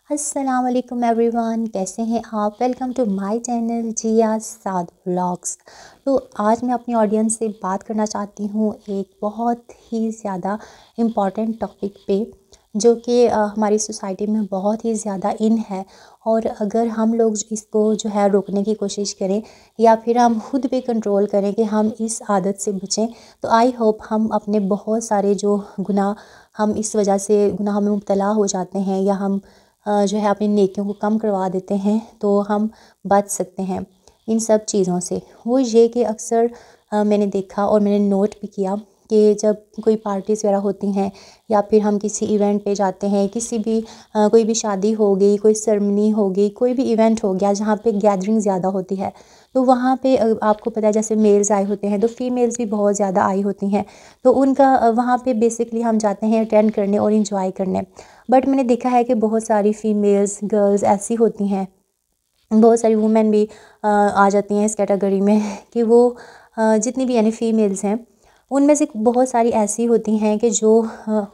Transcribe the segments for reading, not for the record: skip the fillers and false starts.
अस्सलाम वालेकुम एवरीवन, कैसे हैं आप। Welcome to my channel Zia Saad vlogs. तो आज मैं अपनी ऑडियंस से बात करना चाहती हूँ एक बहुत ही ज़्यादा इम्पॉर्टेंट टॉपिक पे, जो कि हमारी सोसाइटी में बहुत ही ज़्यादा इन है। और अगर हम लोग इसको जो है रोकने की कोशिश करें या फिर हम खुद पे कंट्रोल करें कि हम इस आदत से बचें, तो आई होप हम अपने बहुत सारे जो गुनाह हम इस वजह से गुनाह में मुब्तला हो जाते हैं या हम जो है अपनी नेकियों को कम करवा देते हैं, तो हम बच सकते हैं इन सब चीज़ों से। वो ये कि अक्सर मैंने देखा और मैंने नोट भी किया कि जब कोई पार्टीज़ वगैरह होती हैं या फिर हम किसी इवेंट पे जाते हैं, किसी भी कोई भी शादी हो गई, कोई सेरेमनी हो गई, कोई भी इवेंट हो गया जहाँ पे गैदरिंग ज़्यादा होती है, तो वहाँ पे आपको पता है जैसे मेल्स आए होते हैं तो फीमेल्स भी बहुत ज़्यादा आई होती हैं। तो उनका वहाँ पे बेसिकली हम जाते हैं अटेंड करने और इंजॉय करने। बट मैंने देखा है कि बहुत सारी फ़ीमेल्स गर्ल्स ऐसी होती हैं, बहुत सारी वुमेन भी आ जाती हैं इस कैटेगरी में कि वो जितनी भी यानी फ़ीमेल्स हैं, उनमें से बहुत सारी ऐसी होती हैं कि जो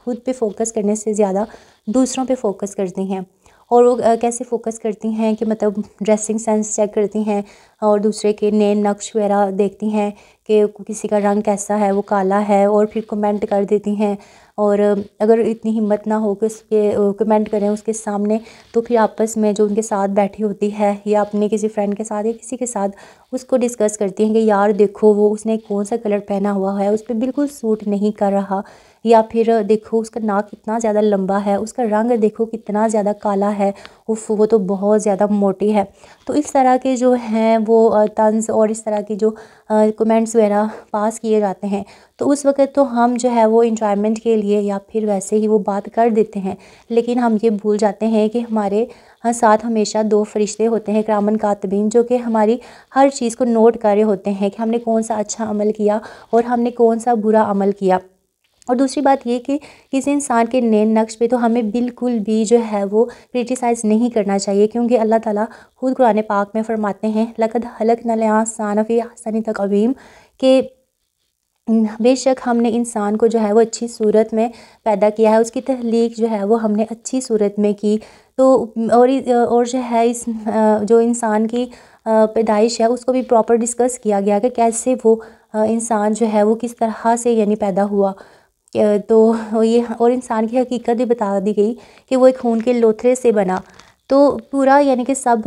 खुद पे फोकस करने से ज़्यादा दूसरों पे फोकस करती हैं। और वो कैसे फ़ोकस करती हैं कि मतलब ड्रेसिंग सेंस चेक करती हैं और दूसरे के नेल नक्श वगैरह देखती हैं कि किसी का रंग कैसा है, वो काला है, और फिर कमेंट कर देती हैं। और अगर इतनी हिम्मत ना हो कि उसके कमेंट करें उसके सामने, तो फिर आपस में जो उनके साथ बैठी होती है या अपने किसी फ्रेंड के साथ या किसी के साथ उसको डिस्कस करती हैं कि यार देखो वो उसने कौन सा कलर पहना हुआ है, उस पर बिल्कुल सूट नहीं कर रहा, या फिर देखो उसका नाक कितना ज़्यादा लंबा है, उसका रंग देखो कितना ज़्यादा काला है, उफ वो तो बहुत ज़्यादा मोटी है। तो इस तरह के जो हैं वो तंज़ और इस तरह की जो कमेंट्स वगैरह पास किए जाते हैं, तो उस वक़्त तो हम जो है वो एंजॉयमेंट के लिए या फिर वैसे ही वो बात कर देते हैं। लेकिन हम ये भूल जाते हैं कि हमारे साथ हमेशा 2 फ़रिश्ते होते हैं किरामन कातिबीन, जो कि हमारी हर चीज़ को नोट कर रहे होते हैं कि हमने कौन सा अच्छा अमल किया और हमने कौन सा बुरा अमल किया। और दूसरी बात ये कि किसी इंसान के नैन नक्श पे तो हमें बिल्कुल भी जो है वो क्रिटिसाइज़ नहीं करना चाहिए, क्योंकि अल्लाह ताला खुद कुरान पाक में फ़रमाते हैं लक़द खलक़नल इंसान फ़ी अहसनि तक़वीम, के बेशक हमने इंसान को जो है वो अच्छी सूरत में पैदा किया है, उसकी तख्लीक जो है वो हमने अच्छी सूरत में की। तो और जो है इस जो इंसान की पैदाइश है उसको भी प्रॉपर डिस्कस किया गया कि कैसे वो इंसान जो है वो किस तरह से यानी पैदा हुआ। तो ये और इंसान की हकीकत भी बता दी गई कि वो एक खून के लोथड़े से बना। तो पूरा यानी कि सब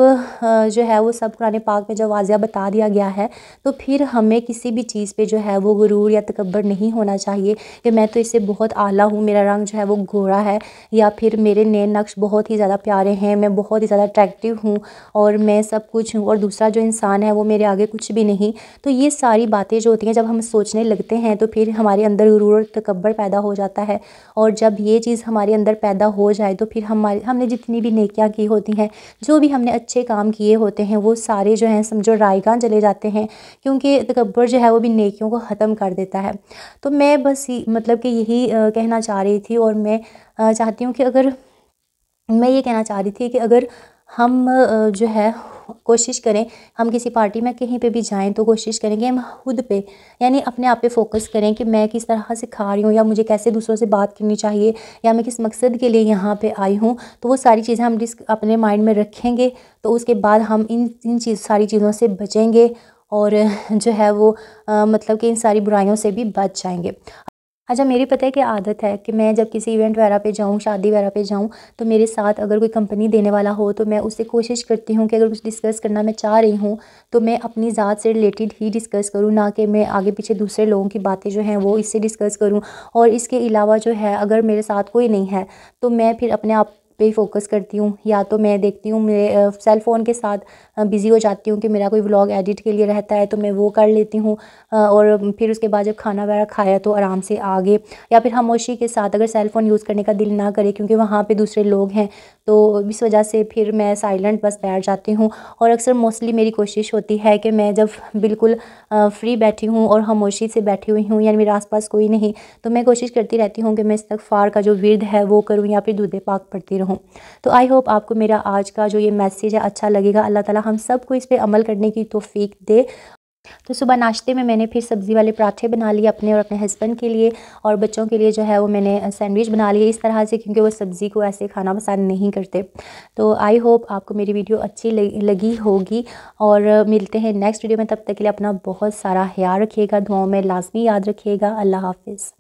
जो है वो सब कुरान पाक में जब वाज़िया बता दिया गया है, तो फिर हमें किसी भी चीज़ पे जो है वो गुरूर या तकब्बर नहीं होना चाहिए कि मैं तो इससे बहुत आला हूँ, मेरा रंग जो है वो गोरा है, या फिर मेरे नैन नक्श बहुत ही ज़्यादा प्यारे हैं, मैं बहुत ही ज़्यादा अट्रैक्टिव हूँ और मैं सब कुछ हूँ और दूसरा जो इंसान है वो मेरे आगे कुछ भी नहीं। तो ये सारी बातें जो होती हैं जब हम सोचने लगते हैं तो फिर हमारे अंदर गुरूर और तकब्बर पैदा हो जाता है। और जब ये चीज़ हमारे अंदर पैदा हो जाए तो फिर हमने जितनी भी नेकियां की होती हैं, जो भी हमने अच्छे काम किए होते हैं, वो सारे जो हैं समझो रायगां चले जाते हैं, क्योंकि तकब्बर जो है वो भी नेकियों को ख़त्म कर देता है। तो मैं बस मतलब कि यही कहना चाह रही थी। और मैं चाहती हूँ कि अगर मैं ये कहना चाह रही थी कि अगर हम जो है कोशिश करें, हम किसी पार्टी में कहीं पे भी जाएं तो कोशिश करें कि हम खुद पे यानी अपने आप पे फ़ोकस करें कि मैं किस तरह से खा रही हूँ या मुझे कैसे दूसरों से बात करनी चाहिए या मैं किस मकसद के लिए यहाँ पे आई हूँ। तो वो सारी चीज़ें हम अपने माइंड में रखेंगे, तो उसके बाद हम इन सारी चीज़ों से बचेंगे और जो है वो मतलब कि इन सारी बुराइयों से भी बच जाएंगे। अच्छा, मेरी पता है कि आदत है कि मैं जब किसी इवेंट वगैरह पे जाऊँ, शादी वगैरह पे जाऊँ, तो मेरे साथ अगर कोई कंपनी देने वाला हो तो मैं उससे कोशिश करती हूँ कि अगर कुछ डिस्कस करना मैं चाह रही हूँ तो मैं अपनी ज़ात से रिलेटेड ही डिस्कस करूँ, ना कि मैं आगे पीछे दूसरे लोगों की बातें जो हैं वो इससे डिस्कस करूँ। और इसके अलावा जो है अगर मेरे साथ कोई नहीं है तो मैं फिर अपने आप पे ही फ़ोकस करती हूँ, या तो मैं देखती हूँ मेरे सेल फ़ोन के साथ बिज़ी हो जाती हूँ कि मेरा कोई व्लॉग एडिट के लिए रहता है तो मैं वो कर लेती हूँ। और फिर उसके बाद जब खाना वगैरह खाया तो आराम से आगे, या फिर खामोशी के साथ अगर सेल फ़ोन यूज़ करने का दिल ना करे क्योंकि वहाँ पे दूसरे लोग हैं, तो इस वजह से फिर मैं साइलेंट बस बैठ जाती हूँ। और अक्सर मोस्टली मेरी कोशिश होती है कि मैं जब बिल्कुल फ्री बैठी हूँ और खामोशी से बैठी हुई हूँ यानी मेरे आसपास कोई नहीं, तो मैं कोशिश करती रहती हूँ कि मैं इस्तिग़फ़ार का जो विर्द है वो करूँ या फिर दुरूद पाक पढ़ती रहूँ। तो आई होप आपको मेरा आज का जो ये मैसेज है अच्छा लगेगा। अल्लाह ताला हम सबको इस पे अमल करने की तौफ़ीक दे। तो सुबह नाश्ते में मैंने फिर सब्ज़ी वाले पराठे बना लिए अपने और अपने हस्बैंड के लिए, और बच्चों के लिए जो है वो मैंने सैंडविच बना लिए इस तरह से, क्योंकि वो सब्ज़ी को ऐसे खाना पसंद नहीं करते। तो आई होप आपको मेरी वीडियो अच्छी लगी होगी, और मिलते हैं नेक्स्ट वीडियो में। तब तक के लिए अपना बहुत सारा ख्याल रखिएगा, दुआओं में लाजमी याद रखिएगा। अल्लाह हाफिज़।